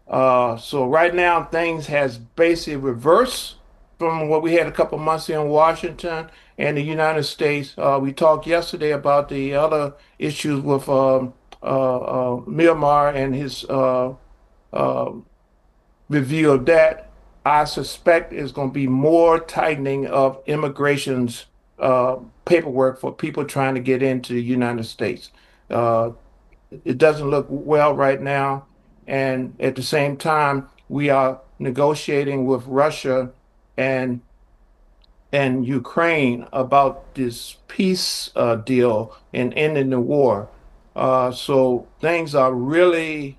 So right now things has basically reversed from what we had a couple months here in Washington and the United States. We talked yesterday about the other issues with Myanmar and his uh, review of that. I suspect is going to be more tightening of immigration's uh, paperwork for people trying to get into the United States. Uh, it doesn't look well right now. And at the same time, we are negotiating with Russia and Ukraine about this peace deal and ending the war. So things are really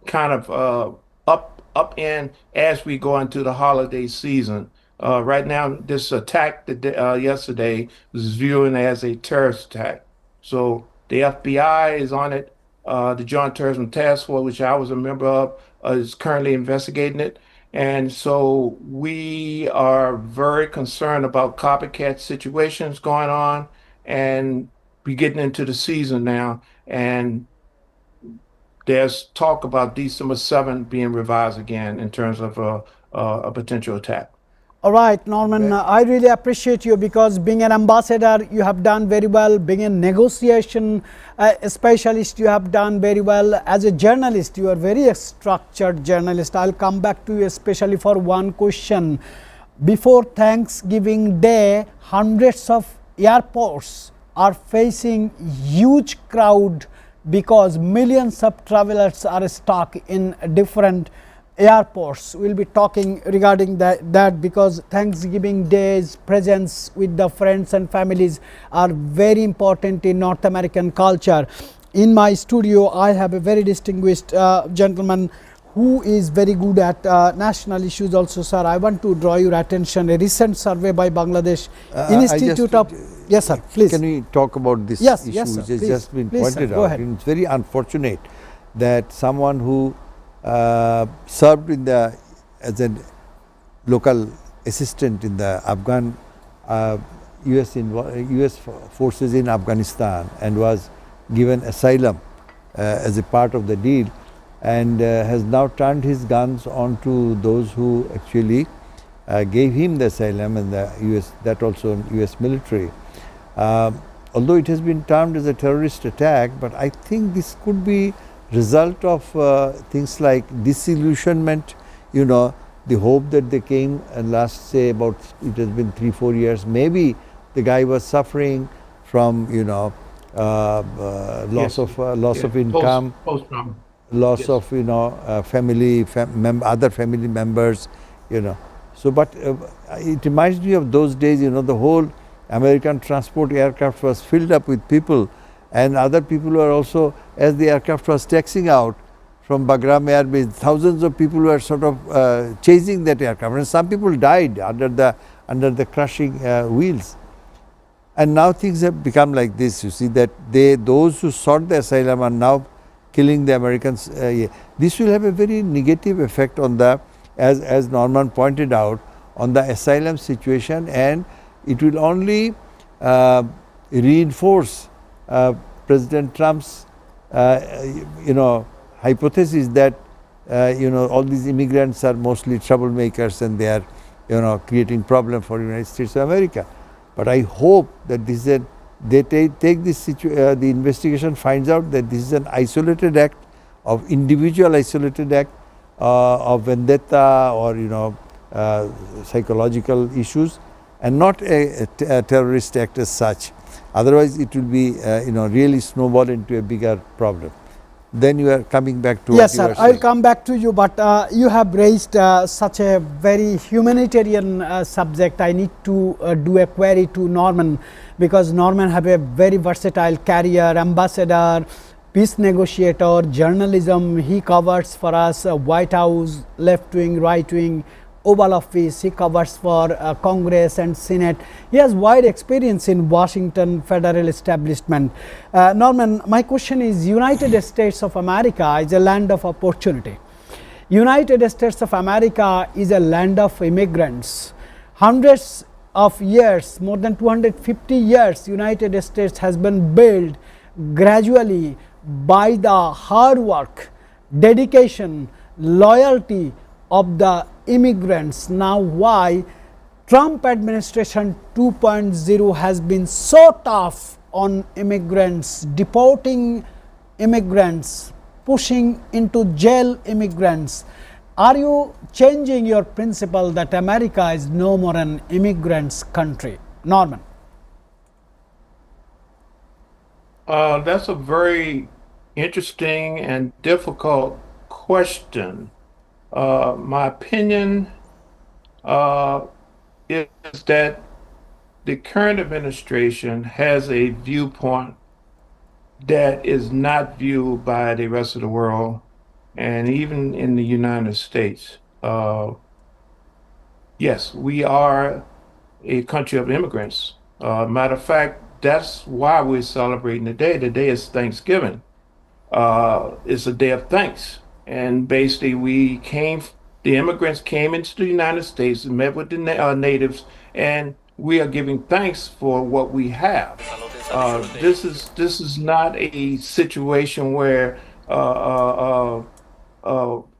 kind of up in as we go into the holiday season. Right now, this attack that yesterday was viewed as a terrorist attack. So the FBI is on it. The Joint Terrorism Task Force, which I was a member of, is currently investigating it. And so we are very concerned about copycat situations going on, and we're getting into the season now. And there's talk about December 7th being revised again in terms of a potential attack. All right, Norman, Well, I really appreciate you because being an ambassador, you have done very well. Being a negotiation specialist, you have done very well. As a journalist, you are very structured journalist. I'll come back to you especially for one question. Before Thanksgiving Day, hundreds of airports are facing huge crowd because millions of travelers are stuck in different airports. We'll be talking regarding that because Thanksgiving Day's presence with the friends and families are very important in North American culture. In my studio, I have a very distinguished gentleman who is very good at national issues also, sir. I want to draw your attention, a recent survey by Bangladesh I just, Institute of, yes sir, please. can we talk about this Yes, issue yes, sir, which has please. just been Please, sir, pointed go out? ahead. And it's very unfortunate that someone who served in the as a local assistant in the Afghan US forces in Afghanistan and was given asylum as a part of the deal, and has now turned his guns onto those who actually gave him the asylum, and the US, that also US military. Although it has been termed as a terrorist attack, but I think this could be result of things like disillusionment, the hope that they came and last, say, about, it has been 3-4 years, maybe the guy was suffering from Yes, loss yeah, of income, post trauma. loss Yes. of other family members, so but it reminds me of those days, the whole American transport aircraft was filled up with people, and other people were also, as the aircraft was taxiing out from Bagram Air Base, thousands of people were sort of chasing that aircraft, and some people died under the crushing wheels. And now things have become like this. You see that those who sought the asylum are now killing the Americans. This will have a very negative effect on the, as Norman pointed out, on the asylum situation, and it will only reinforce President Trump's hypothesis that all these immigrants are mostly troublemakers and they are creating problem for the United States of America. But I hope that this is take this the investigation finds out that this is an isolated act, of individual isolated act of vendetta or psychological issues, and not a terrorist act as such. Otherwise, it will be really snowball into a bigger problem. Then you are coming back to Yes, what sir. you were I will saying. come back to you, but you have raised such a very humanitarian subject. I need to do a query to Norman, because Norman have a very versatile career, ambassador, peace negotiator, journalism. He covers for us White House, left wing, right wing, Oval Office. He covers for Congress and Senate. He has wide experience in Washington federal establishment. Norman, my question is, United States of America is a land of opportunity. United States of America is a land of immigrants. Hundreds of years, more than 250 years, United States has been built gradually by the hard work dedication, loyalty of the immigrants. Now why Trump administration 2.0 has been so tough on immigrants, deporting immigrants, pushing into jail immigrants. Are you changing your principle that America is no more an immigrants country? Norman. That's a very interesting and difficult question. My opinion uh, is that the current administration has a viewpoint that is not viewed by the rest of the world and even in the United States. Yes, we are a country of immigrants. Matter of fact, that's why we're celebrating today. Today is Thanksgiving. It's a day of thanks. And basically, the immigrants came into the United States and met with the natives, and we are giving thanks for what we have. This is not a situation where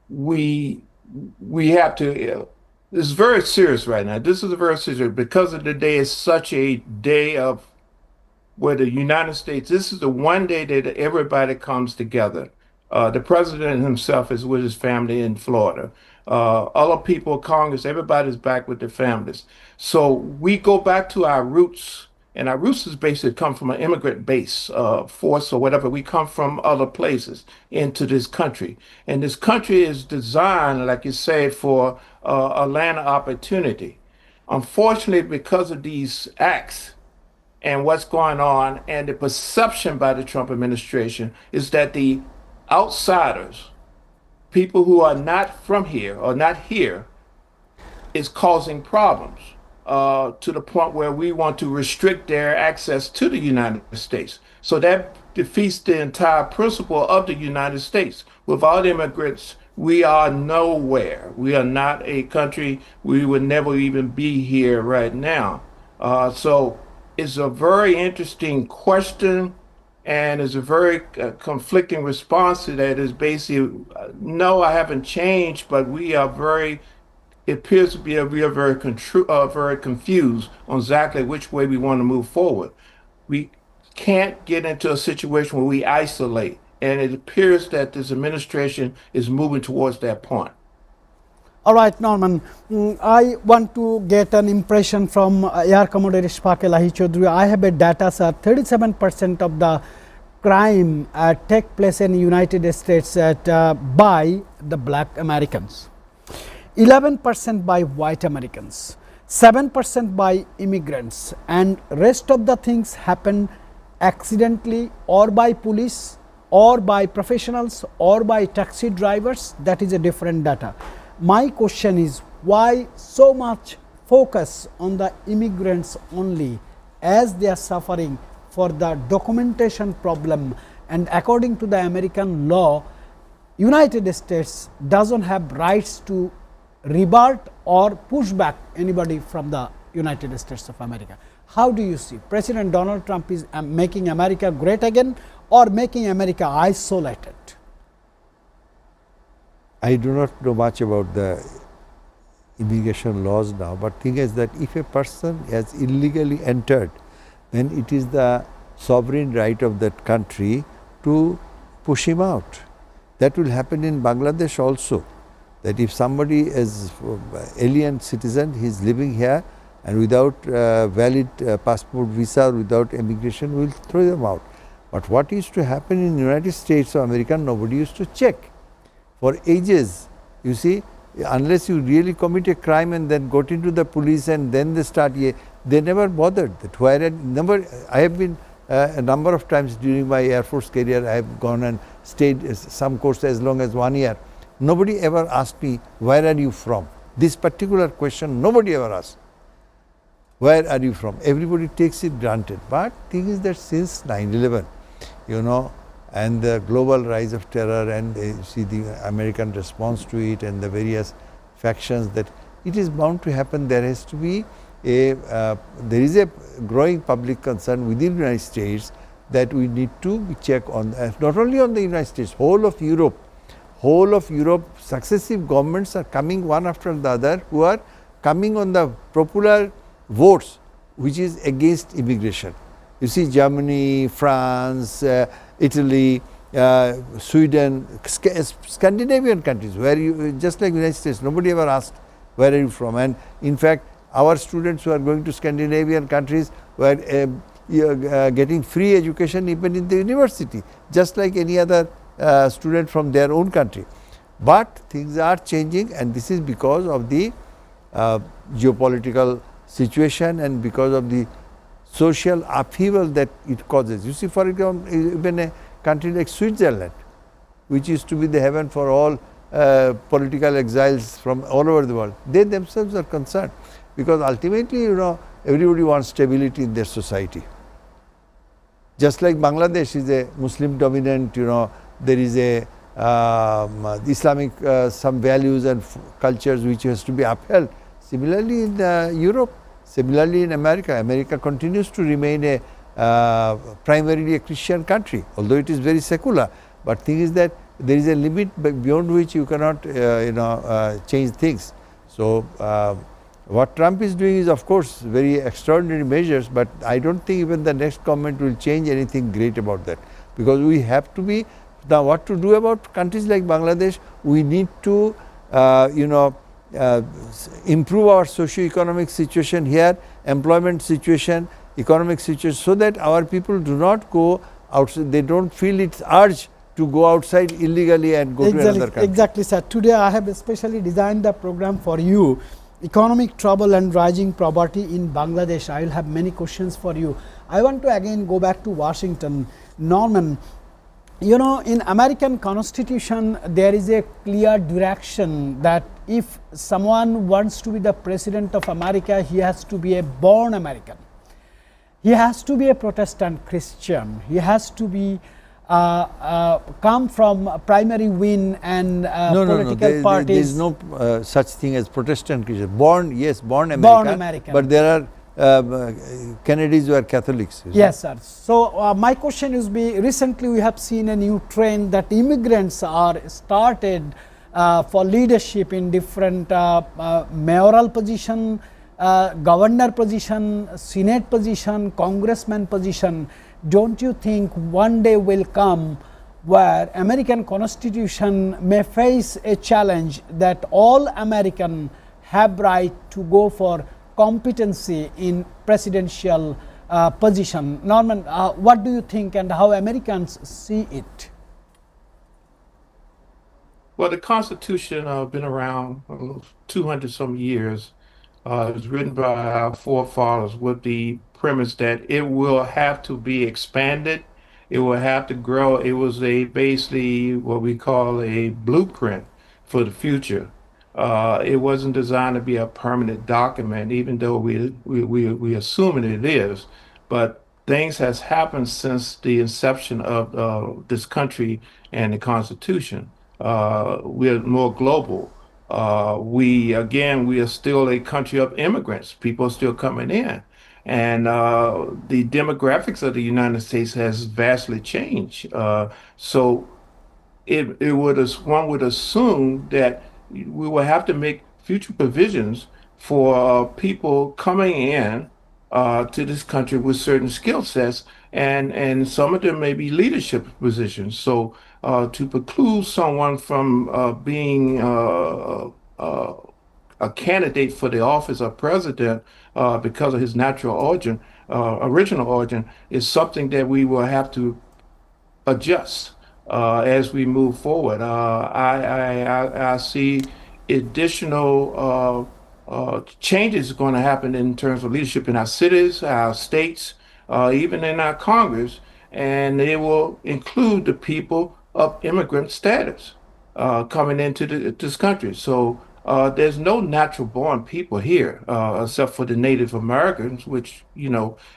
we have to. It's very serious right now. This is a very serious because of the day is such a day of where the United States, this is the one day that everybody comes together. The president himself is with his family in Florida. Other people, Congress, everybody's back with their families. So we go back to our roots, and our roots is basically come from an immigrant base, force or whatever. We come from other places into this country. And this country is designed, like you say, for a land of opportunity. Unfortunately, because of these acts, and what's going on and the perception by the Trump administration is that the outsiders, people who are not from here or not here, is causing problems to the point where we want to restrict their access to the United States. So that defeats the entire principle of the United States. Without immigrants, we are nowhere. We are not a country. We would never even be here right now. So it's a very interesting question, and it's a very conflicting response to that. Is basically, no, I haven't changed, but it appears to be we are very confused on exactly which way we want to move forward. We can't get into a situation where we isolate, and it appears that this administration is moving towards that point. All right, Norman. I want to get an impression from Air Commodore Ishfaq Elahi Chaudhry. I have a data, sir. 37% of the crime take place in the United States by the black Americans, 11% by white Americans, 7% by immigrants, and rest of the things happen accidentally or by police or by professionals or by taxi drivers. That is a different data. My question is, why so much focus on the immigrants only, as they are suffering for the documentation problem, and according to the American law, United States doesn't have rights to rebut or push back anybody from the United States of America. How do you see President Donald Trump is making America great again or making America isolated? I do not know much about the immigration laws now, but thing is that if a person has illegally entered, then it is the sovereign right of that country to push him out. That will happen in Bangladesh also, that if somebody is alien citizen, he is living here and without valid passport, visa, without immigration, we will throw them out. But what used to happen in the United States of America, nobody used to check. For ages, you see, unless you really commit a crime and then got into the police and then they start, they never bothered. That I have been a number of times during my Air Force career, I have gone and stayed some course as long as 1 year. Nobody ever asked me, where are you from? This particular question, nobody ever asked. Where are you from? Everybody takes it granted. But thing is that since 9/11, you know, and the global rise of terror and you see the American response to it and the various factions, that it is bound to happen. There has to be there is a growing public concern within the United States that we need to check on, not only on the United States, whole of Europe, whole of Europe, successive governments are coming one after the other, who are coming on the popular votes which is against immigration. You see Germany, France, Italy, Sweden, Scandinavian countries, where you, just like United States, nobody ever asked where are you from, and in fact our students who are going to Scandinavian countries were getting free education even in the university, just like any other student from their own country. But things are changing, and this is because of the geopolitical situation and because of the social upheaval that it causes. You see, for example, even a country like Switzerland, which used to be the heaven for all political exiles from all over the world, they themselves are concerned, because ultimately, you know, everybody wants stability in their society. Just like Bangladesh is a Muslim dominant, you know, there is a Islamic some values and cultures which has to be upheld. Similarly in Europe, similarly in America, America continues to remain a primarily a Christian country, although it is very secular. But thing is that there is a limit beyond which you cannot change things. So what Trump is doing is of course very extraordinary measures, but I don't think even the next government will change anything great about that, because we have to be, now what to do about countries like Bangladesh, we need to improve our socio-economic situation here, employment situation, economic situation, so that our people do not go outside, they don't feel its urge to go outside illegally and go to another country. Exactly, sir. Today I have especially designed the program for you, economic trouble and rising poverty in Bangladesh. I will have many questions for you. I want to again go back to Washington. Norman, you know, in American Constitution there is a clear direction that if someone wants to be the president of America, he has to be a born American. He has to be a Protestant Christian. He has to be come from primary win and political parties. There is no such thing as Protestant Christian. Born, yes, born American. Born American. But there are Kennedys who are Catholics. Yes, sir. So my question is: recently we have seen a new trend that immigrants are started for leadership in different mayoral position, governor position, senate position, congressman position. Don't you think one day will come where American Constitution may face a challenge that all Americans have right to go for competency in presidential position? Norman, what do you think and how Americans see it? Well, the Constitution been around 200 some years. It was written by our forefathers with the premise that it will have to be expanded. It will have to grow. It was a basically what we call a blueprint for the future. It wasn't designed to be a permanent document, even though we assuming it is. But things has happened since the inception of this country and the Constitution. We're more global. We are still a country of immigrants. People are still coming in. And the demographics of the United States has vastly changed. So one would assume that we will have to make future provisions for people coming in to this country with certain skill sets, and some of them may be leadership positions. So to preclude someone from being a candidate for the office of president because of his natural origin, original origin, is something that we will have to adjust as we move forward. I see additional changes going to happen in terms of leadership in our cities, our states, even in our Congress, and it will include the people of immigrant status coming into this country. So there's no natural born people here except for the Native Americans, which,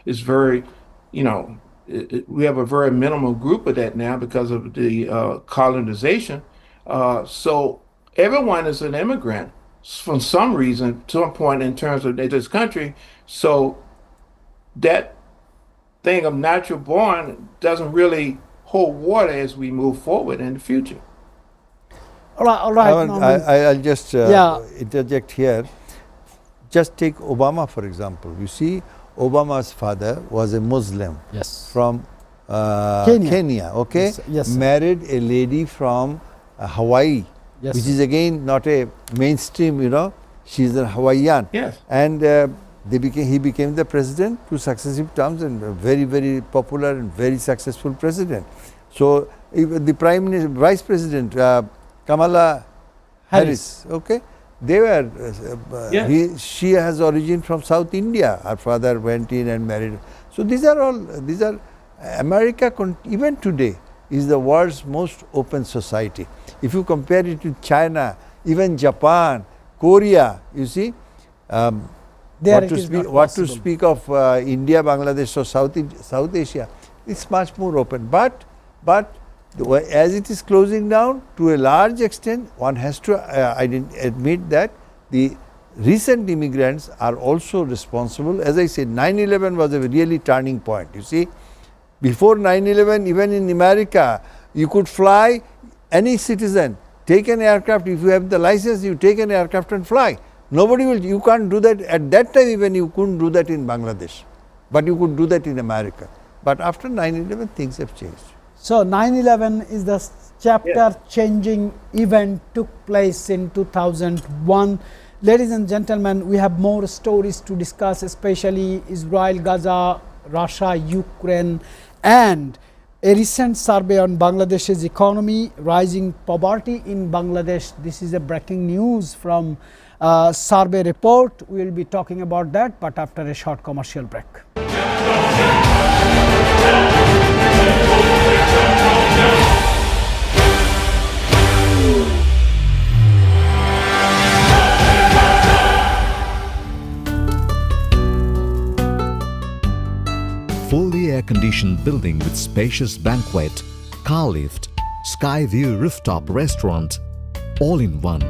is very, we have a very minimal group of that now because of the colonization. So everyone is an immigrant from some reason, to a point in terms of this country. So that thing of natural born doesn't really hold water as we move forward in the future. All right, Norman. I'll just Yeah. interject here. Just take Obama for example. You see, Obama's father was a Muslim Yes. from Kenya. okay, Yes, yes, sir. married a lady from Hawaii, Yes, which sir. is again not a mainstream, you know, she's a Hawaiian. Yes. And he became the president two successive terms, and a very, very popular and very successful president. So the prime minister, vice president, Kamala Harris, okay, they were, Yes. she has origin from South India. Her father went in and married. So these are America even today is the world's most open society. If you compare it to China, even Japan, Korea, you see, There what it to is speak, not what to possible. speak of India, Bangladesh or South Asia, it's much more open. But as it is closing down to a large extent, one has to admit that the recent immigrants are also responsible. As I said, 9/11 was a really turning point. You see, before 9/11, even in America, you could fly any citizen, take an aircraft. If you have the license, you take an aircraft and fly. Nobody will, you can't do that at that time. Even you couldn't do that in Bangladesh, but you could do that in America. But after 9/11, things have changed. So 9/11 is the chapter changing event took place in 2001. Ladies and gentlemen, we have more stories to discuss, especially Israel, Gaza, Russia, Ukraine, and a recent survey on Bangladesh's economy, rising poverty in Bangladesh. This is a breaking news from survey report. We will be talking about that, but after a short commercial break. Fully air-conditioned building with spacious banquet, car lift, sky view rooftop restaurant, all in one.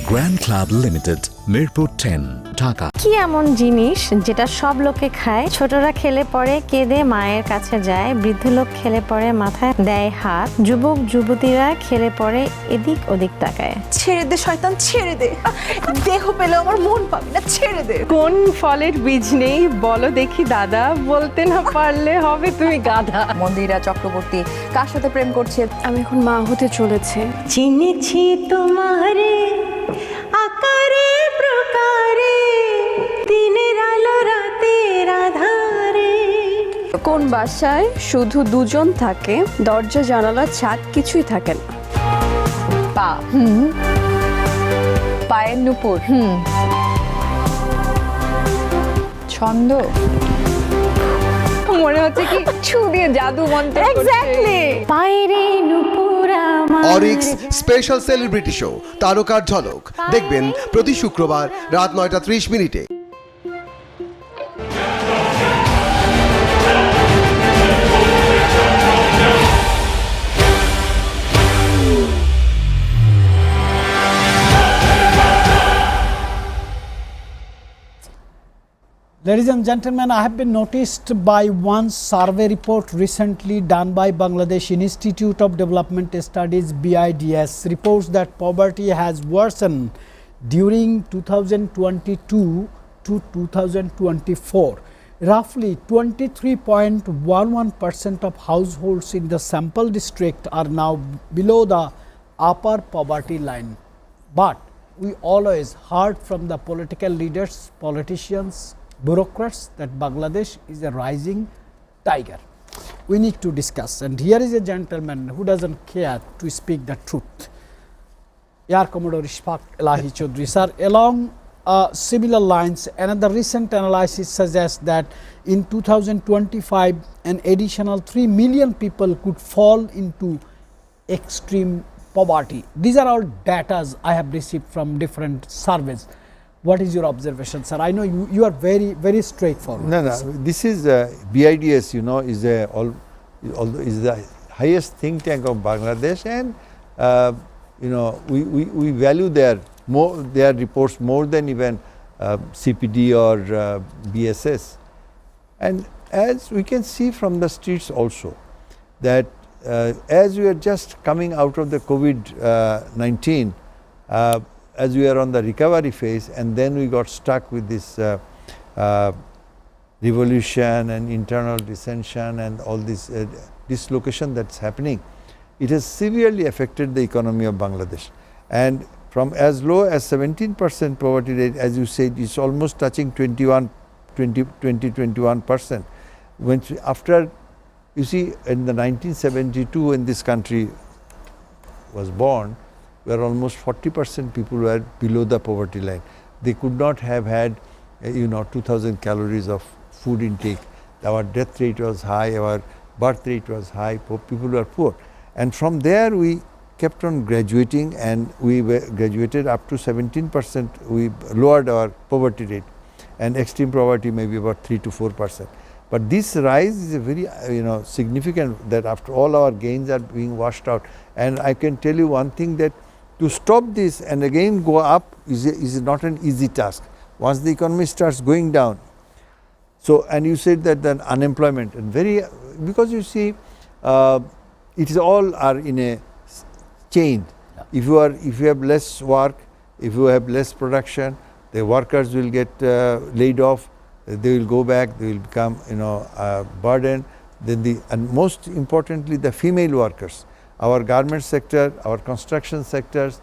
Grand Club Limited, Mirpur 10, Dhaka. কি এমন জিনিস যেটা সব লোকে খায়, ছোটরা খেলে পরে কেঁদে মায়ের কাছে যায়, বৃদ্ধ লোক খেলে পরে মাথায় দেয় হাত, যুবক যুবতীরা খেলে পরে এদিক ওদিক তাকায়? ছেড়ে দে শয়তান, ছেড়ে দে, দেহ পেলে আমার মন পাবি না, ছেড়ে দে। কোন ফলের বীজ নেই বলো দেখি দাদা, বলতে না পারলে হবে তুমি গাধা। মন্দিরা চক্রবর্তী কার সাথে প্রেম করছে? আমি এখন মা হতে চলেছে। চিনেছি তোমারে আকারে প্রকারে, দিনের আলো রাতের আধারে। কোন বাসায় শুধু দুজন থাকে, দরজা জানালা ছাদ কিছুই থাকে না? পা, পায়ের নুপুর, ছন্দ, মনে হচ্ছে কি ছু দিয়ে জাদু মন্ত্র করছে। এক্স্যাক্টলি, পায়রে নুপুর আমার। অরিক্স স্পেশাল সেলিব্রিটি শো তারকার ঝলক দেখবেন প্রতি শুক্রবার রাত 9:30 Ladies and gentlemen, I have been noticed by one survey report recently done by Bangladesh Institute of Development Studies BIDS reports that poverty has worsened during 2022 to 2024. Roughly 23.11% of households in the sample district are now below the upper poverty line. But we always heard from the political leaders, politicians, bureaucrats that Bangladesh is a rising tiger. We need to discuss, and here is a gentleman who doesn't care to speak the truth. Air Commodore Ishfaq Elahi Chaudhry sir, along similar lines, another recent analysis suggests that in 2025 an additional 3 million people could fall into extreme poverty. These are all data I have received from different surveys. What is your observation, sir? I know you are very straightforward. No, this is BIDS, you know, is the highest think tank of Bangladesh, and you know, we value their reports more than even CPD or BSS. And as we can see from the streets also, that as we are just coming out of the COVID-19, as we are on the recovery phase, and then we got stuck with this revolution and internal dissension and all this dislocation that's happening, it has severely affected the economy of Bangladesh. And from as low as 17% poverty rate, as you said, it's almost touching 21%. When after, you see, in the 1972 when this country was born, where almost 40% people were below the poverty line. They could not have had 2000 calories of food intake. Our death rate was high, our birth rate was high, people were poor. And from there we kept on graduating, and we graduated up to 17%. We lowered our poverty rate, and extreme poverty maybe about 3 to 4%. But this rise is a very significant, that after all our gains are being washed out. And I can tell you one thing, that to stop this and again go up is not an easy task. Once the economy starts going down, so, and you said that the unemployment, and because you see, it is all are in a chain. Yeah. If you have less work, if you have less production, the workers will get laid off. They will go back. They will become a burden. Then and most importantly, the female workers, our garment sector, our construction sectors,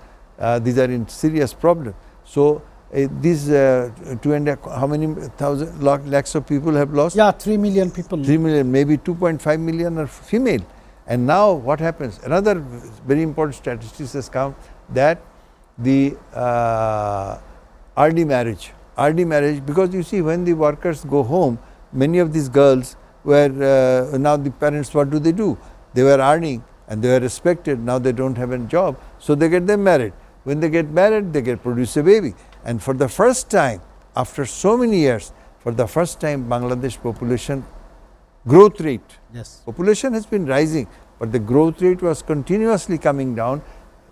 these are in serious problem. So these how many thousand lakhs of people have lost? Yeah, 3 million people. 3 million, maybe 2.5 million are female. And now what happens? Another very important statistics has come, that the early marriage, because you see, when the workers go home, many of these girls were, now the parents, what do? They were earning and they were respected, now they don't have a job, so they get them married. When they get married, they produce a baby. And for the first time, after so many years, for the first time, Bangladesh population growth rate. Yes. Population has been rising, but the growth rate was continuously coming down.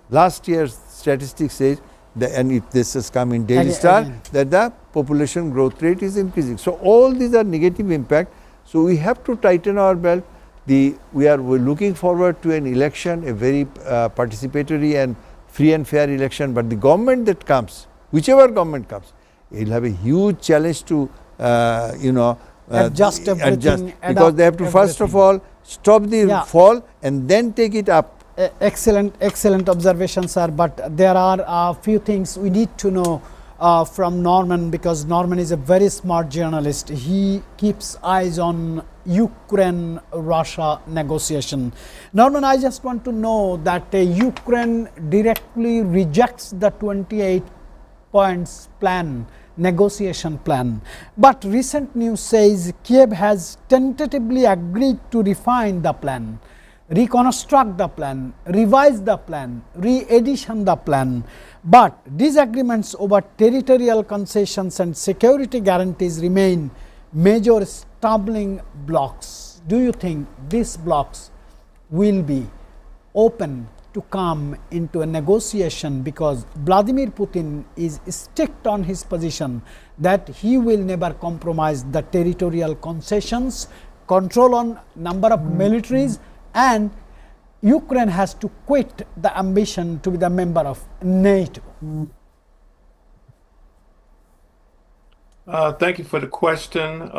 Last year's statistics says, and if this has come in Daily Star, that the population growth rate is increasing. So all these are negative impact. So we have to tighten our belt. We're looking forward to an election, a very participatory and free and fair election. But the government that comes, whichever government comes, it will have a huge challenge to adjust everything, because they have to first of all stop the fall and then take it up. Excellent observation, sir. But there are a few things we need to know from Norman, because Norman is a very smart journalist. He keeps eyes on Ukraine-Russia negotiation. Norman, I just want to know that Ukraine directly rejects the 28 points plan, negotiation plan. But recent news says Kiev has tentatively agreed to refine the plan, reconstruct the plan, revise the plan, re-edition the plan. But disagreements over territorial concessions and security guarantees remain major stumbling blocks. Do you think these blocks will be open to come into a negotiation, because Vladimir Putin is strict on his position that he will never compromise the territorial concessions, control on number of militaries, and Ukraine has to quit the ambition to be the member of NATO? Thank you for the question.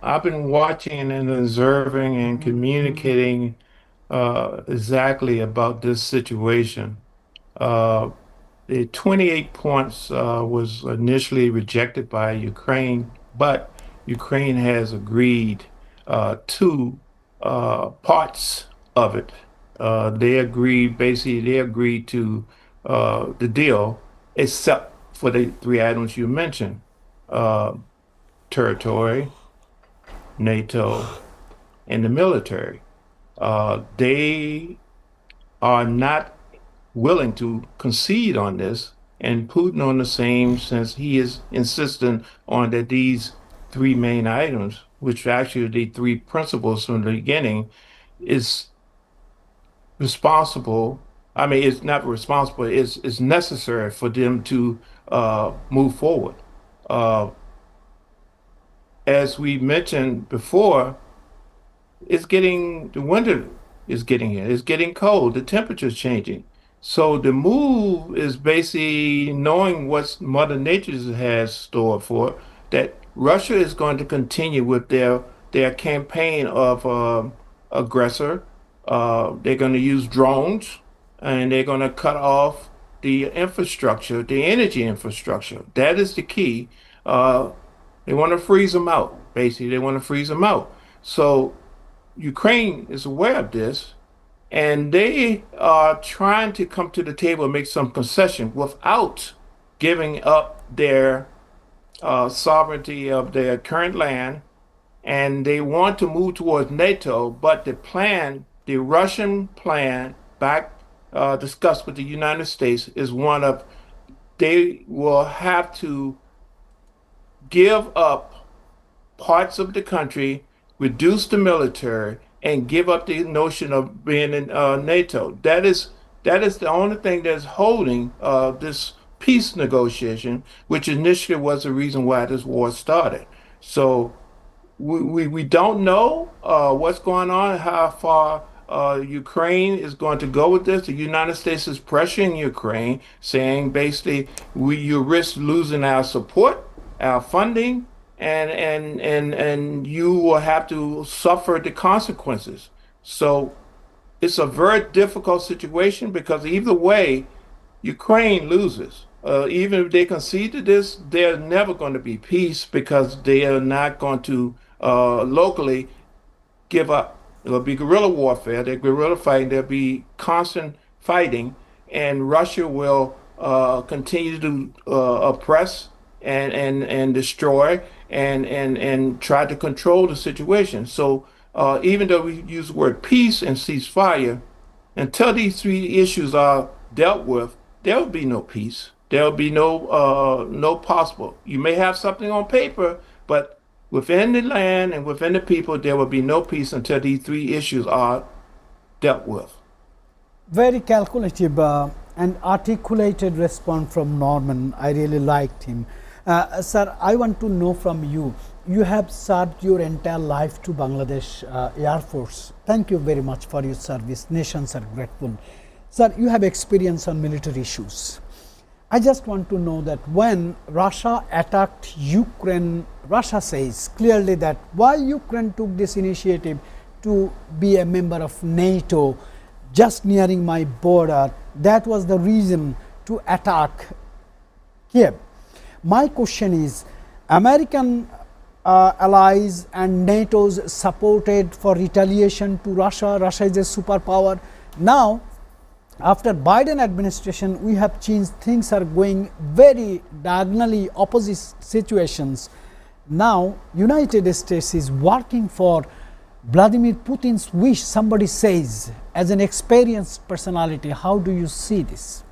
I've been watching and observing and communicating exactly about this situation. The 28 points was initially rejected by Ukraine, but Ukraine has agreed to parts of it. They agreed to the deal, except for the three items you mentioned: territory, NATO, and the military. They are not willing to concede on this, and Putin on the same, since he is insisting on that these three main items, which are actually the three principles from the beginning, is responsible. I mean, it's not responsible, it's necessary for them to move forward. as we mentioned before, the winter is getting here. It's getting cold. The temperature's changing. So the move is basically knowing what Mother Nature has stored for, that Russia is going to continue with their campaign of aggressor. They're going to use drones, and they're going to cut off the infrastructure, the energy infrastructure. That is the key. They want to freeze them out. Basically, they want to freeze them out. So Ukraine is aware of this, and they are trying to come to the table and make some concession without giving up their sovereignty of their current land. And they want to move towards NATO, but the Russian plan, discussed with the United States, is one of they will have to give up parts of the country, reduce the military, and give up the notion of being in NATO. That is the only thing that's holding this peace negotiation, which initially was the reason why this war started. So we don't know what's going on, how far Ukraine is going to go with this. The United States is pressuring Ukraine, saying basically you risk losing our support, our funding, and you will have to suffer the consequences. So it's a very difficult situation because either way, Ukraine loses. Even if they concede to this, there's never going to be peace because they are not going to locally give up. There'll be guerrilla warfare, there'll be guerrilla fighting, there'll be constant fighting, and Russia will continue to oppress and destroy and try to control the situation. So even though we use the word peace and ceasefire, until these three issues are dealt with, there will be no peace. There will be no possible. You may have something on paper, but within the land and within the people, there will be no peace until these three issues are dealt with. Very calculative and articulated response from Norman. I really liked him. Sir, I want to know from you. You have served your entire life to Bangladesh Air Force. Thank you very much for your service. Nations are grateful. Sir, you have experience on military issues. I just want to know that when Russia attacked Ukraine, Russia says clearly that why Ukraine took this initiative to be a member of NATO just nearing my border, that was the reason to attack Kiev. My question is, American allies and NATO's supported for retaliation to Russia. Russia is a superpower. Now, after Biden administration, we have changed. Things are going very diagonally opposite situations. Now, United States is working for Vladimir Putin's wish, somebody says, as an experienced personality. How do you see this?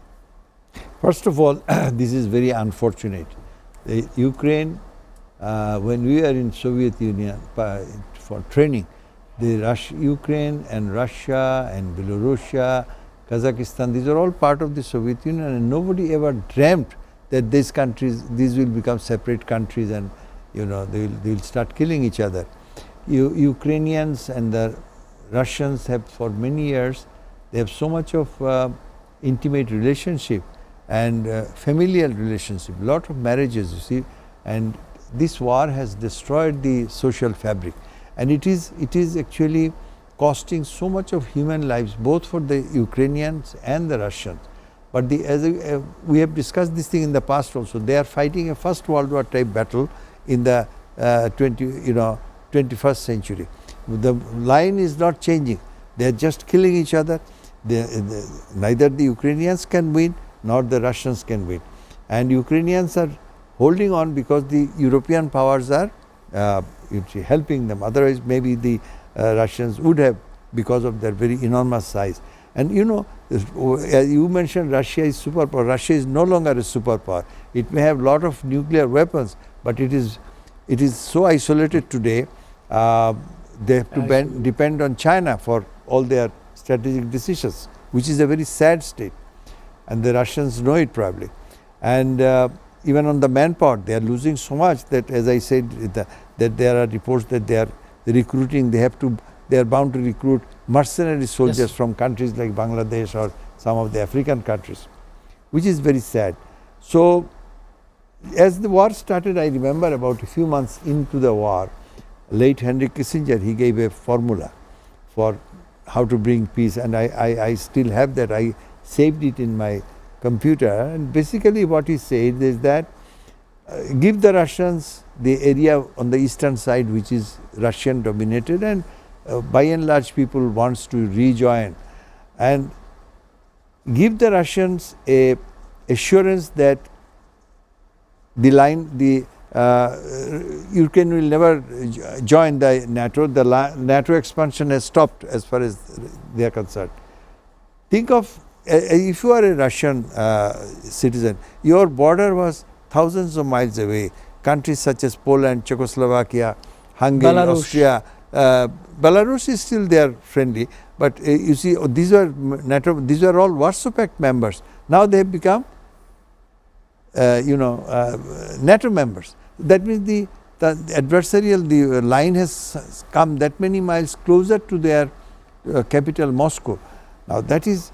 First of all, this is very unfortunate. Ukraine, when we were in Soviet Union for training, Ukraine and Russia and Belarus, Kazakhstan, these are all part of the Soviet Union, and nobody ever dreamt that these will become separate countries, and they will start killing each other. Ukrainians and the Russians have for many years, they have so much of intimate relationship and familial relationship, lot of marriages, you see, and this war has destroyed the social fabric, and it is actually costing so much of human lives, both for the Ukrainians and the Russians. But we have discussed this thing in the past also. They are fighting a First World War type battle in the 21st century. The line is not changing. They are just killing each other. Neither the Ukrainians can win nor the Russians can win. And Ukrainians are holding on because the European powers are helping them. Otherwise, maybe the Russians would have, because of their very enormous size. And as you mentioned, Russia is superpower. Russia is no longer a superpower. It may have a lot of nuclear weapons, but it is so isolated today. They have to depend on China for all their strategic decisions, which is a very sad state, and the Russians know it probably. And even on the manpower, they are losing so much that, as I said, that there are reports that they are recruiting. They are bound to recruit mercenary soldiers Yes. from countries like Bangladesh or some of the African countries, which is very sad. So, as the war started, I remember about a few months into the war, late Henry Kissinger, he gave a formula for how to bring peace, and I still have that. I saved it in my computer, and basically what he said is that give the Russians the area on the eastern side which is Russian dominated, and by and large people wants to rejoin, and give the Russians a assurance that the Ukraine will never join the NATO. The NATO expansion has stopped as far as they are concerned. Think of if you are a Russian citizen, your border was thousands of miles away. Countries such as Poland, Czechoslovakia, Hungary, Belarus. Austria, Belarus is still there friendly, but you see, these were NATO. These were all Warsaw Pact members. Now they have become NATO members. That means the adversarial line has come that many miles closer to their capital Moscow. Now that is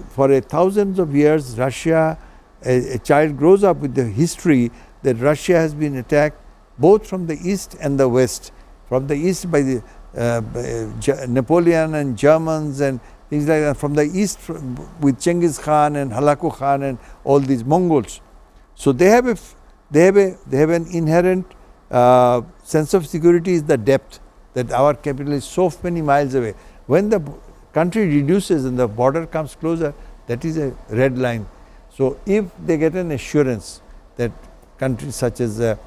for thousands of years Russia, a child grows up with the history that Russia has been attacked both from the east and the west. From the east by the Napoleon and Germans and things like that. From the east with Genghis Khan and Halaku Khan and all these Mongols. So they have an inherent sense of security is the depth, that our capital is so many miles away. When the country reduces and the border comes closer, that is a red line. So if they get an assurance that countries such as there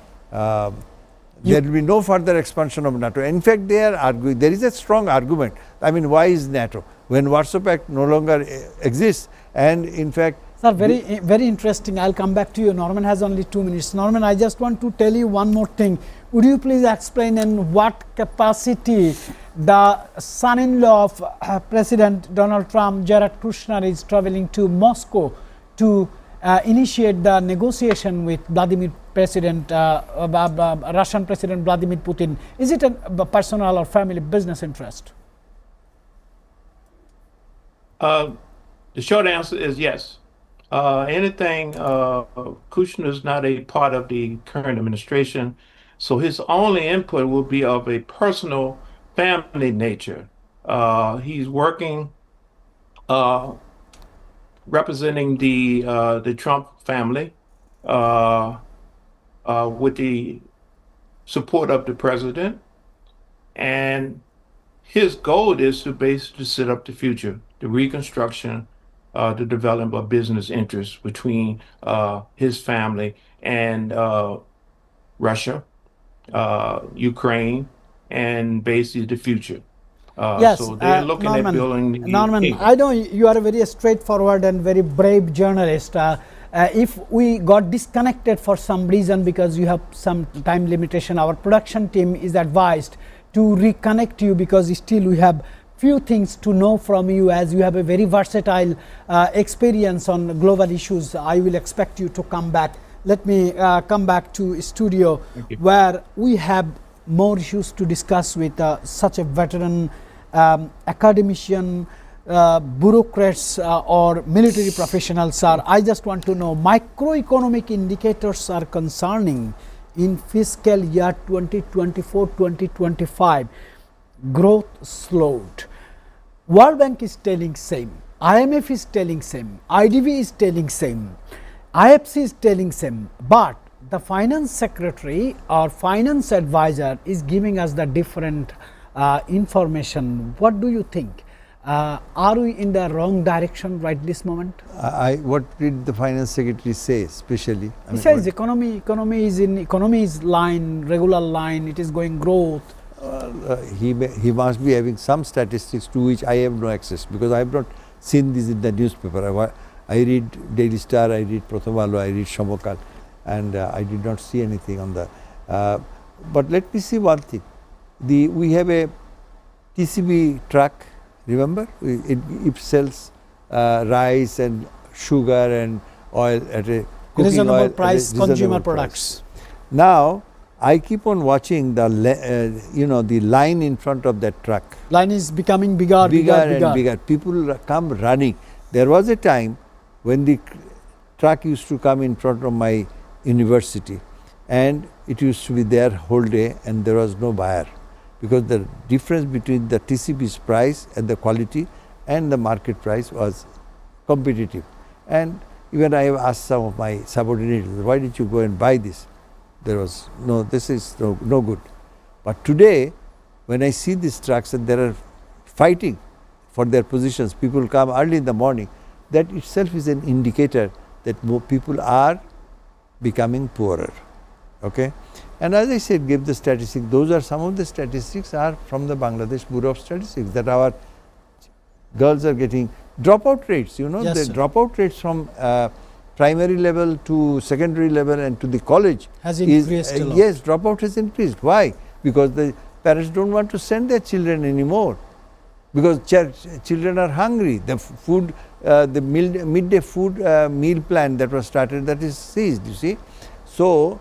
will be no further expansion of NATO. In fact, they are arguing, there is a strong argument. I mean, why is NATO? When Warsaw Pact no longer exists, and in fact, Sir, very interesting. I'll come back to you. Norman has only 2 minutes. Norman, I just want to tell you one more thing. Would you please explain in what capacity the son-in-law of President Donald Trump, Jared Kushner, is traveling to Moscow to initiate the negotiation with Russian President Vladimir Putin? Is it a personal or family business interest? The short answer is yes. Kushner is not a part of the current administration, so his only input will be of a personal family nature. He's working representing the Trump family with the support of the president, and his goal is to basically set up the future, the reconstruction, the development of business interests between his family and Russia, Ukraine, and basically the future. Yes, so they're looking at building the Norman, cable. I know you are a very straightforward and very brave journalist. If we got disconnected for some reason because you have some time limitation, our production team is advised to reconnect you, because still we have few things to know from you, as you have a very versatile experience on global issues. I will expect you to come back. Let me come back to studio where we have more issues to discuss with such a veteran academician, bureaucrats or military professionals. Sir, I just want to know, microeconomic indicators are concerning in fiscal year 2024-2025. Growth slowed. World Bank is telling same, IMF is telling same, IDB is telling same, IFC is telling same, but the finance secretary or finance advisor is giving us the different information. What do you think? Are we in the wrong direction right this moment? What did the finance secretary say especially? He says economy is line, regular line, it is going growth. He must be having some statistics to which I have no access, because I have not seen this in the newspaper. I read Daily Star, I read Pratham Aalo, I read Samokal, and I did not see anything on the. But let me see one thing. We have a TCB truck, remember? It sells rice and sugar and oil at a cooking reasonable oil, price reasonable consumer price. products. Now, I keep on watching the the line in front of that truck. Line is becoming bigger, Bigger bigger, and bigger. bigger. People come running. There was a time when the truck used to come in front of my university, and it used to be there whole day, and there was no buyer, because the difference between the TCP's price and the quality and the market price was competitive. And even I have asked some of my subordinates, why did you go and buy this? There was no, this is no good. But today, when I see these trucks and they are fighting for their positions, people come early in the morning, that itself is an indicator that more people are becoming poorer. Okay? And as I said, give the statistics, those are some of the statistics are from the Bangladesh Bureau of Statistics, that our girls are getting dropout rates, Yes, the sir. dropout rates from primary level to secondary level and to the college Has increased a lot. yes, dropout has increased. Why? Because the parents don't want to send their children anymore, because children are hungry. The food, the midday food meal plan that was started, that is ceased, you see. So,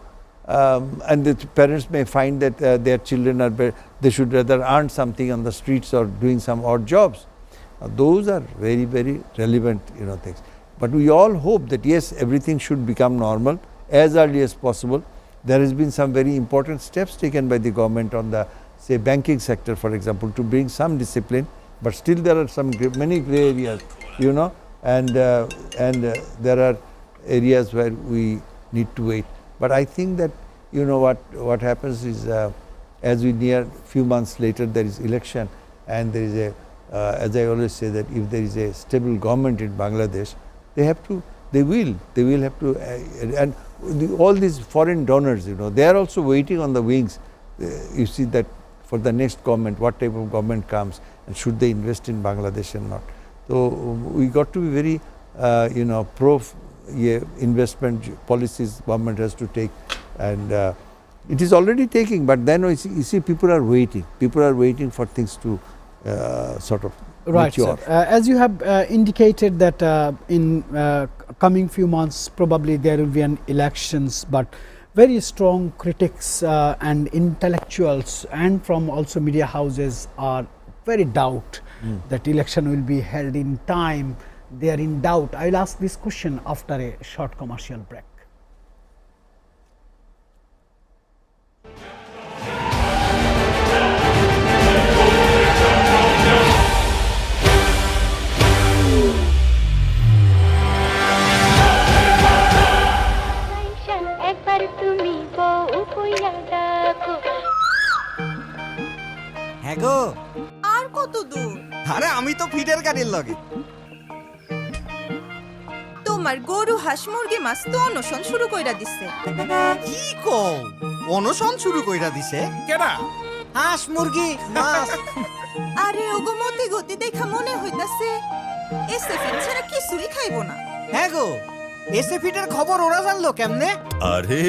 and the parents may find that their children are they should rather earn something on the streets or doing some odd jobs. Those are very, very relevant, things. But we all hope that yes, everything should become normal as early as possible. There has been some very important steps taken by the government on the, say, banking sector, for example, to bring some discipline. But still, there are many gray areas, and there are areas where we need to wait. But I think that what happens is, as we near few months later, there is election, and there is a as I always say, that if there is a stable government in Bangladesh, they will have to, and all these foreign donors, they are also waiting on the wings. You see that for the next government, what type of government comes, and should they invest in Bangladesh or not. So we got to be very, pro investment policies government has to take, and it is already taking. But then you see, people are waiting. People are waiting for things to sort of Right, mature. sir. As you have indicated that in coming few months probably there will be an elections, but very strong critics and intellectuals and from also media houses are very doubt that election will be held in time. They are in doubt. I will ask this question after a short commercial break. হ্যাঁ গো, আর কত দূর? আরে আমি তো ফিডের গাড়ির লগে। তোমার গরু হাঁস মুরগি মাছ তো অনশন শুরু কইরা দিছে। কি কও? অনশন শুরু কইরা দিছে? কেডা? হাঁস মুরগি মাছ। আরে ওগো মতি গতি দেখা মনে হইতাছে এসএফএন ছাড়া কিছুই খাইবো না। হ্যাঁ গো, এসে ফিডের খবর ওরা জানলো কেমনে? আরে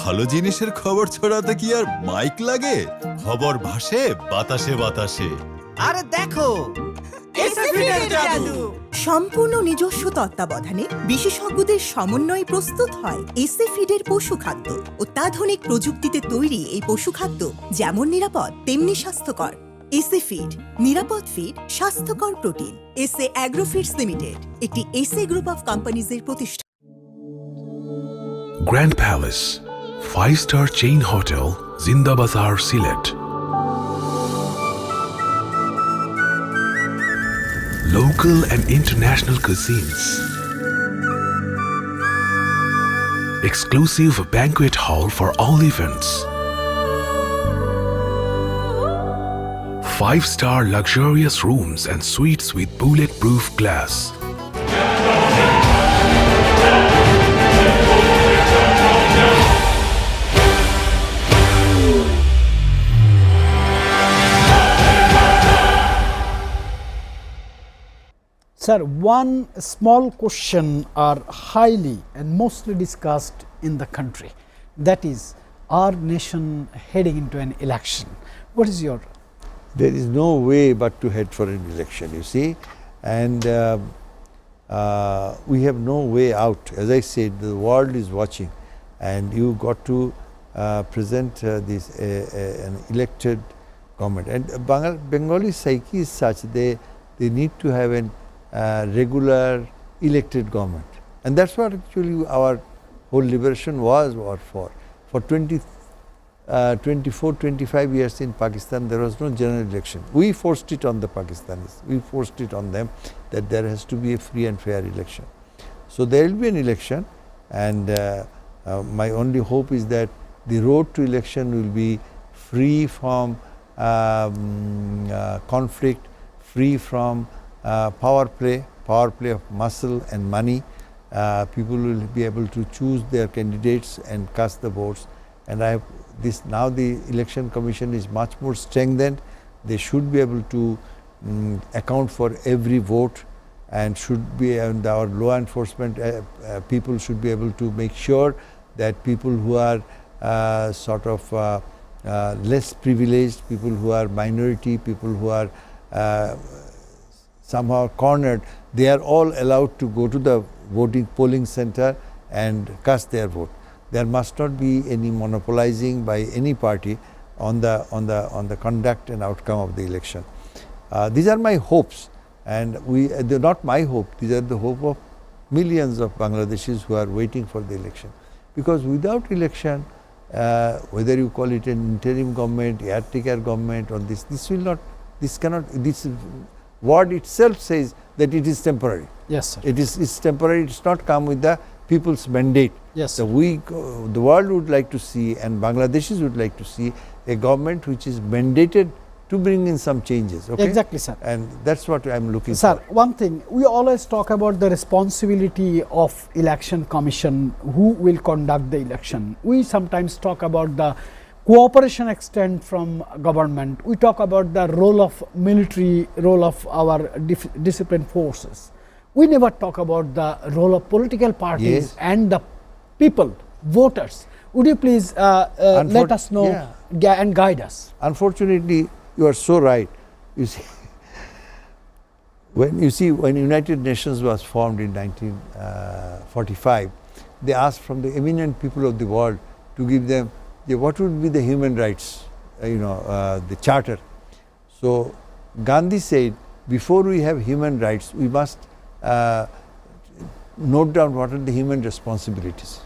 ভালো জিনিসের খবর ছড়াতে কি আর মাইক লাগে? খবর ভাসে বাতাসে বাতাসে। আরে দেখো, এসে ফিডের জাদু। সম্পূর্ণ নিজস্ব তত্ত্বাবধানে বিশেষজ্ঞদের সমন্বয়ে প্রস্তুত হয় এসএ ফিডের পশু খাদ্য। অত্যাধুনিক প্রযুক্তিতে তৈরি এই পশু খাদ্য যেমন নিরাপদ তেমনি স্বাস্থ্যকর। এসএ ফিড, নিরাপদ ফিড, স্বাস্থ্যকর protein. SA agro feeds limited একটি এসএ গ্রুপ অফ কোম্পানিজের প্রতিষ্ঠান। Grand Palace, 5-star chain hotel, Zinda Bazaar, Sylhet. Local and international cuisines. Exclusive banquet hall for all events. 5-star luxurious rooms and suites with bulletproof glass. Sir, one small question are highly and mostly discussed in the country, that is our nation heading into an election. What is your? There is no way but to head for an election, you see, and we have no way out. As I said, the world is watching, and you got to present this an elected government. And Bengali psyche is such they need to have a regular elected government, and that's what actually our whole liberation was for. For 24, 25 years in Pakistan, there was no general election. We forced it on the Pakistanis. We forced it on them that there has to be a free and fair election. So there will be an election, and my only hope is that the road to election will be free from conflict, free from power play of muscle and money. People will be able to choose their candidates and cast the votes. And now the election commission is much more strengthened. They should be able to account for every vote, and should be, and our law enforcement people should be able to make sure that people who are less privileged, people who are minority, people who are somehow cornered, they are all allowed to go to the polling center and cast their vote. There must not be any monopolizing by any party on the conduct and outcome of the election. These are my hopes, and they're not my hope. These are the hope of millions of Bangladeshis who are waiting for the election. Because without election, whether you call it an interim government, caretaker government, or this word itself says that it is temporary. Yes, sir. It's temporary. It's not come with the people's mandate. Yes. So the world would like to see, and Bangladeshis would like to see, a government which is mandated to bring in some changes. Okay? Exactly, sir. And that's what I'm looking for. Sir, one thing, we always talk about the responsibility of election commission, who will conduct the election. We sometimes talk about the cooperation extent from government. We talk about the role of military, role of our disciplined forces. We never talk about the role of political parties and the people, voters. Would you please let us know and guide us? Unfortunately, you are so right. You see, when United Nations was formed in 1945, they asked from the eminent people of the world to give them what would be the human rights, the charter. So Gandhi said, before we have human rights, we must note down what are the human responsibilities.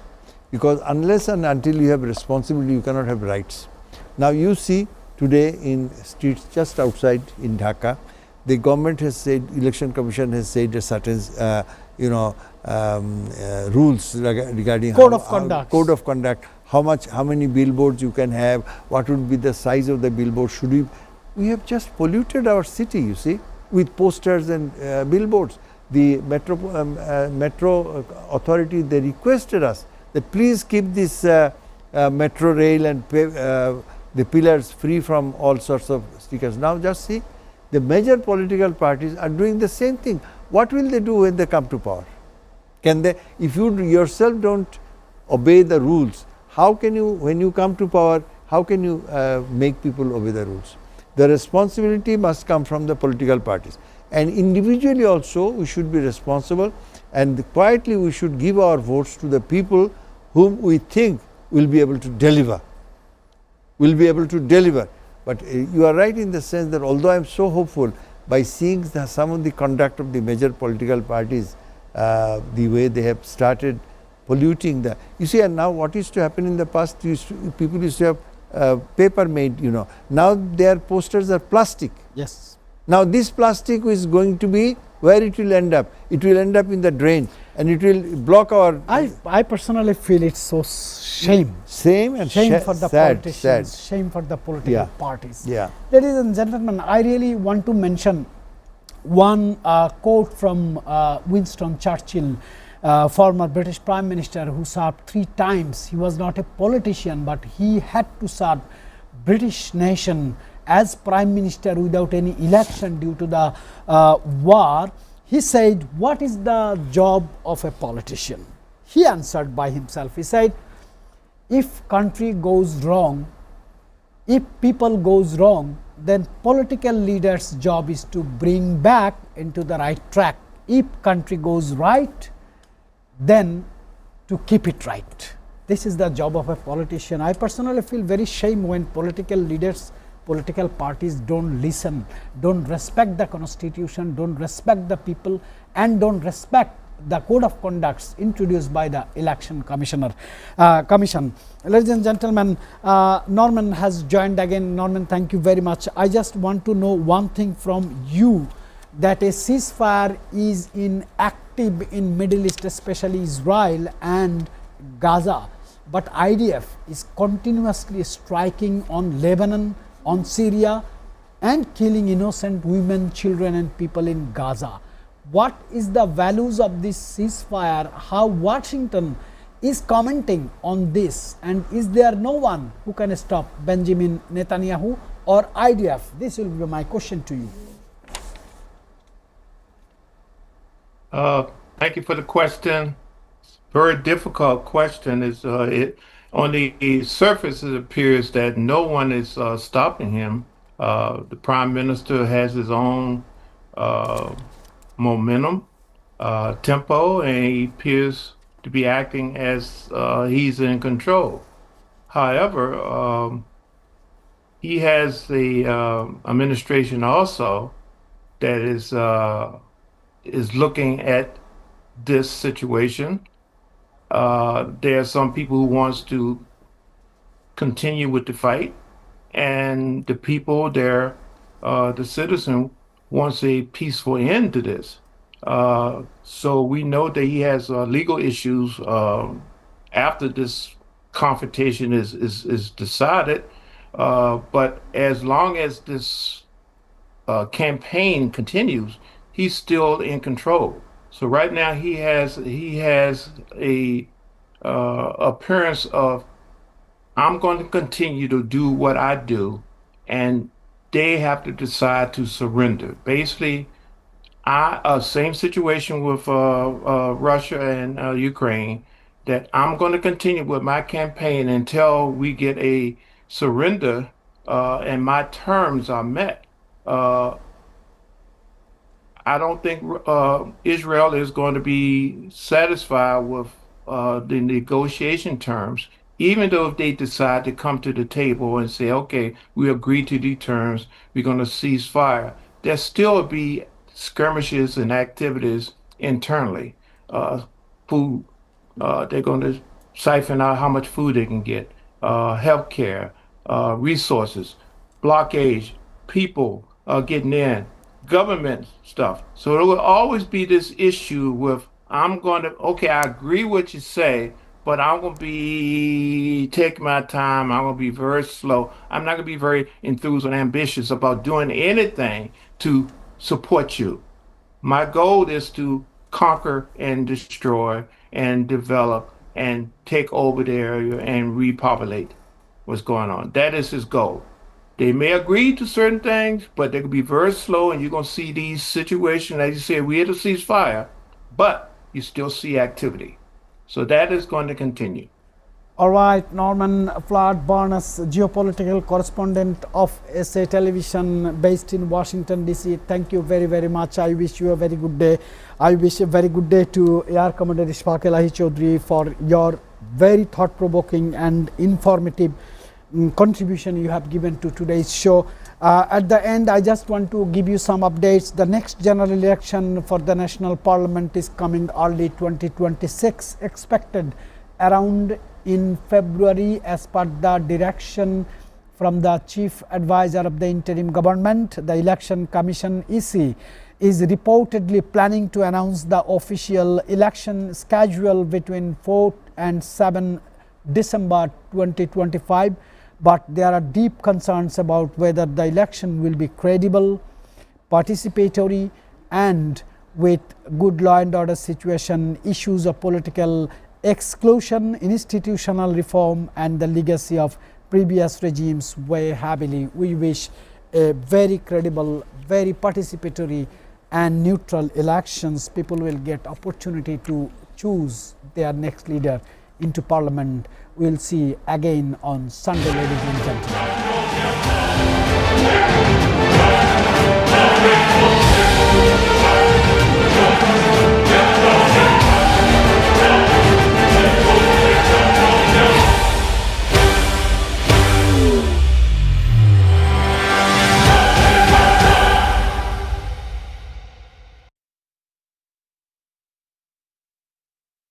Because unless and until you have responsibility, you cannot have rights. Now you see today in streets just outside in Dhaka, the government has said, election commission has said a certain rules regarding code of conduct, how many billboards you can have, what would be the size of the billboard. We have just polluted our city, you see, with posters and billboards. The metro authority, they requested us that please keep this metro rail and the pillars free from all sorts of stickers. Now just see, the major political parties are doing the same thing. What will they do when they come to power? Can they, if you yourself don't obey the rules, how can you, when you come to power, how can you make people obey the rules? The responsibility must come from the political parties. And individually also we should be responsible, and quietly we should give our votes to the people whom we think will be able to deliver. But you are right in the sense that although I am so hopeful, by seeing some of the conduct of the major political parties, the way they have started polluting you see, and now what used to happen in the past, people used to have paper made, now their posters are plastic. Yes. Now this plastic is going to be, where it will end up? It will end up in the drain, and it will block our... I personally feel it's so shame. Shame for the politicians, shame for the political parties. Yeah. Ladies and gentlemen, I really want to mention one quote from Winston Churchill, former British Prime Minister who served 3 times. He was not a politician, but he had to serve British nation as Prime Minister without any election due to the war. He said, what is the job of a politician? He answered by himself. He said, if country goes wrong, if people goes wrong, then political leaders' job is to bring back into the right track. if country goes right, then to keep it right. This is the job of a politician. I personally feel very shame when political leaders, political parties don't listen, don't respect the constitution, don't respect the people, and don't respect the code of conducts introduced by the election commission. Ladies and gentlemen, Norman has joined again. Norman, thank you very much. I just want to know one thing from you, that a ceasefire is inactive in Middle East, especially Israel and Gaza, but IDF is continuously striking on Lebanon, on Syria, and killing innocent women, children and people in Gaza. What is the values of this ceasefire? How Washington is commenting on this, and is there no one who can stop Benjamin Netanyahu or IDF? This will be my question to you. Thank you for the question. Very difficult question. Is on the surface, it appears that no one is stopping him. The prime minister has his own momentum, tempo, and he appears to be acting as he's in control. However, he has the administration also that is looking at this situation. There are some people who wants to continue with the fight, and the people there, the citizen wants a peaceful end to this. So we know that he has legal issues after this confrontation is decided. But as long as this campaign continues, he's still in control. So right now he has a appearance of, I'm going to continue to do what I do, and they have to decide to surrender. Basically, same situation with Russia and Ukraine, that I'm going to continue with my campaign until we get a surrender and my terms are met. I don't think Israel is going to be satisfied with the negotiation terms, even though if they decide to come to the table and say, okay, we agree to the terms, we're going to cease fire, there'll still be skirmishes and activities internally. Food, they're going to siphon out how much food they can get, healthcare, resources, blockage, people getting in, government stuff. So there will always be this issue with, okay, I agree what you say, but I'm going to be taking my time. I'm going to be very slow. I'm not going to be very enthused and ambitious about doing anything to support you. My goal is to conquer and destroy and develop and take over the area and repopulate what's going on. That is his goal. They may agree to certain things, but they could be very slow, and you're going to see these situations, as you said, we had a ceasefire, but you still see activity. So that is going to continue. All right, Norman Flood Barnes, geopolitical correspondent of SA Television based in Washington, D.C. Thank you very, very much. I wish you a very good day. I wish a very good day to Air Commander Ishfaq Elahi Chaudhry for your very thought-provoking and informative contribution you have given to today's show. At the end, I just want to give you some updates. The next general election for the National Parliament is coming early 2026, expected around in February, as per the direction from the Chief Advisor of the Interim Government. The Election Commission EC is reportedly planning to announce the official election schedule between 4 and 7 December 2025. But there are deep concerns about whether the election will be credible, participatory, and with good law and order situation, issues of political exclusion, institutional reform, and the legacy of previous regimes weigh heavily. We wish a very credible, very participatory and neutral elections. People will get opportunity to choose their next leader into Parliament. We'll see again on Sunday, ladies and gentlemen.